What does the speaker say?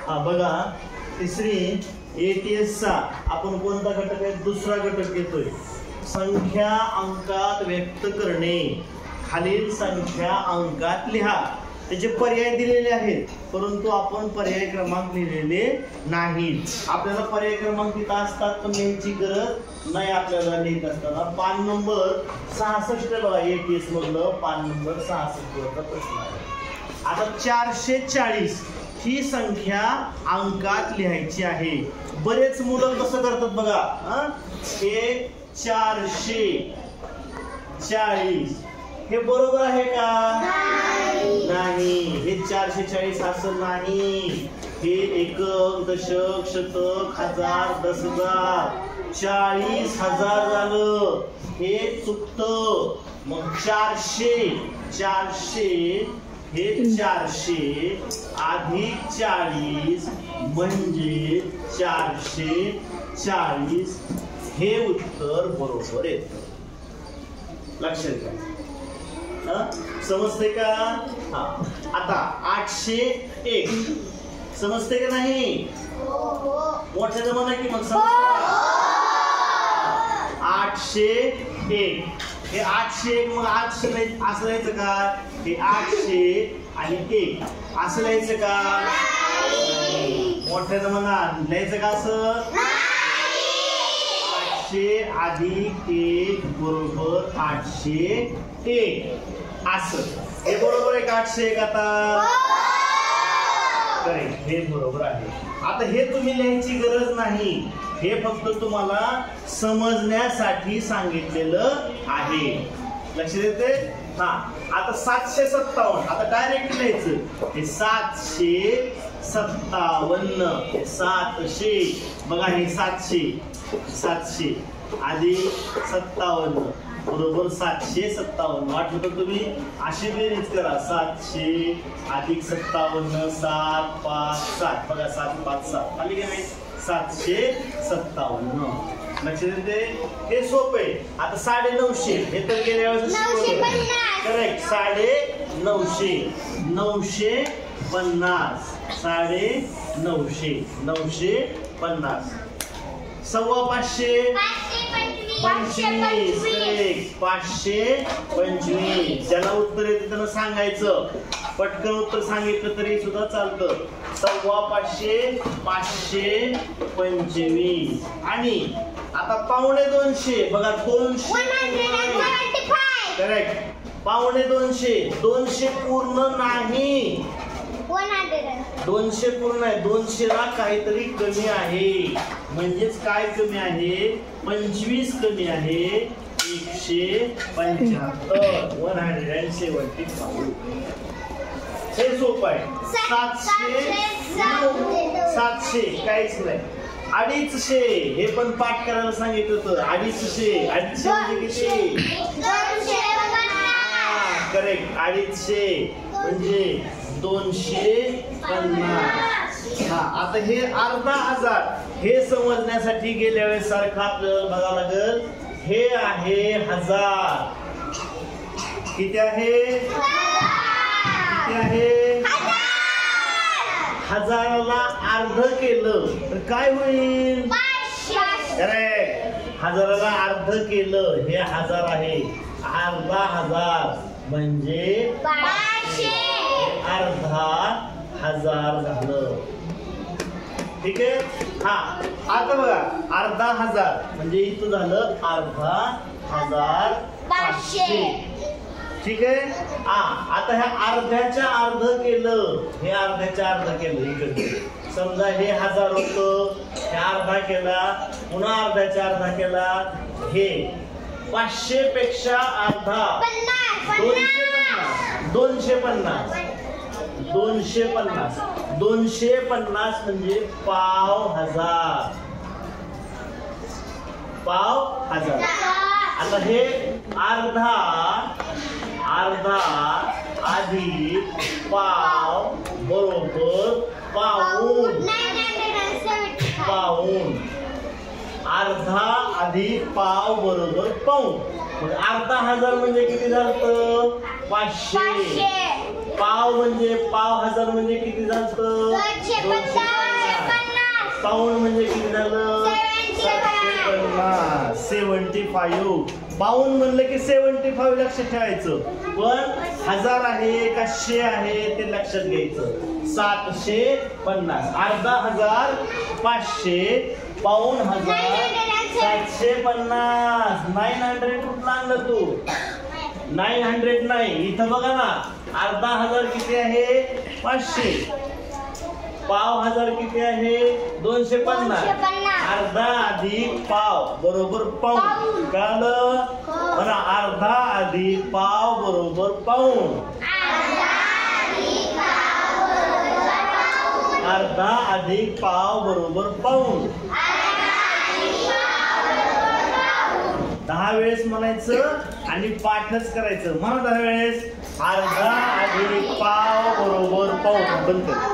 बघा तिसरी ATS चा आपण कोणता घटक आहे? दुसरा घटक घेतोय. संख्या अंकात व्यक्त करणे. खालील संख्या अंकात लिहा. त्याचे पर्याय दिलेले आहेत परंतु आपण पर्याय क्रमांक लिहिलेले नाहीत. आपल्याला पर्याय क्रमांक तिथं असतात पण लिहायची गरज नाही. आपल्याला लिहित असताना पान नंबर 66 बघा ATS मधलं पान नंबर 66 वरचा प्रश्न आहे. आता 440 ही संख्या अंकात लिहायची आहे. बरेच मुलं कसं करतात बघा, हे 440 हे बरोबर आहे का? नाही. हे 440 असं नाही. हे एकक, दशक, शतक, हजार, 10,000, 40,000 झालं. हे चुकतं. मग 400 हे 400 अधिक 40 म्हणजे 440 हे उत्तर बरोबर येतं. लक्षात घ्या. समजते का? आता 801 समजते का नाही? मोठ्यानं म्हणा की मग समजते. 801 हे 801 मग 800 असं लिहायचं का? हे 800 आणि 1 असं लिहायचं का? मोठ्यानं म्हणा लिहायचं का असं? 800 अधिक 1 बरोबर 801 असं. हे बरोबर आहे का 801? आता करेक्ट, हे बरोबर आहे. आता हे तुम्ही लिहायची गरज नाही. हे फक्त तुम्हाला समजण्यासाठी सांगितलेलं आहे. लक्षात येते? आता 757 आता डायरेक्ट लिहायचं. हे 757 700 बघा. हे 700 अधिक 57 बरोबर 757. वाटलं तर तुम्ही अशी बेरीज करा. 700 अधिक 57 7 5 7 बघा 7 5 7 आली का नाही? 757. लक्षात येते? हे सोपं आहे. आता 950 हे तर गेल्या वेळेस करेक्ट. 950 950 950 सव्वा 525 525. ज्याला उत्तर येते त्यांना सांगायचं. पटकन उत्तर सांगितलं तरी सुद्धा चालतं. सव्वा 500 525 आणि आता 250 बघा 200 करेक्ट. 250 200 पूर्ण नाही. 200 पूर्ण आहे. 200 ला काहीतरी कमी आहे. म्हणजेच काय कमी आहे? 25 कमी आहे. 175 175. हे सोपं आहे. 700 काहीच नाही. 250 हे पण पाठ करायला सांगितलं होतं. 250 म्हणजे किती? करेक्ट. 250 म्हणजे 250. आता हे अर्धा हजार हे समजण्यासाठी गेल्या वेळेस सारखं आपल्याला बघावं लागेल. हे आहे 1000. किती आहे? किती आहे? 1000ला अर्ध केलं तर काय होईल? करेक्ट. 1000ला अर्ध केलं हे 1000 आहे. अर्धा 1000 म्हणजे 500 झालं. ठीक आहे. आता बघा अर्धा 1000 म्हणजे इथं झालं अर्धा 1500. ठीक आहे. आता ह्या अर्ध्याच्या अर्ध केलं. हे अर्ध्याच्या अर्ध केलं. इकडे समजा हे 1000 होतं. हे अर्धा केला. पुन्हा अर्ध्याच्या अर्धा केला. हे 500 पेक्षा अर्धा 250 250 म्हणजे पाव हजार. आता हे अर्धा अधिक पाव बरोबर पाऊण. अर्धा अधिक पाव बरोबर पाऊण. अर्धा 1000 म्हणजे किती झालं? 500. पाव म्हणजे पाव 1000 म्हणजे किती झालं? 250. पाऊण म्हणजे किती झालं 750 75 पाऊण म्हणलं की 75 लक्षात ठेवायचं पण 1000 आहे का 100 आहे ते लक्षात घ्यायचं 750 अर्धा हजार 500 पाऊण हजार 750 900 कुठं आणलं तू 900 नाही इथं बघा ना अर्धा हजार किती आहे 500 पाव हजार किती आहे 250 अर्धा अधिक पाव बरोबर पाऊण कळलं म्हणा अर्धा अधिक पाव बरोबर पाऊण अर्धा अधिक पाव बरोबर पाऊण 10 वेळेस म्हणायचं आणि पाठच करायचं म्हणा 10 वेळेस अर्धा अधिक पाव बरोबर पाऊण बंद कर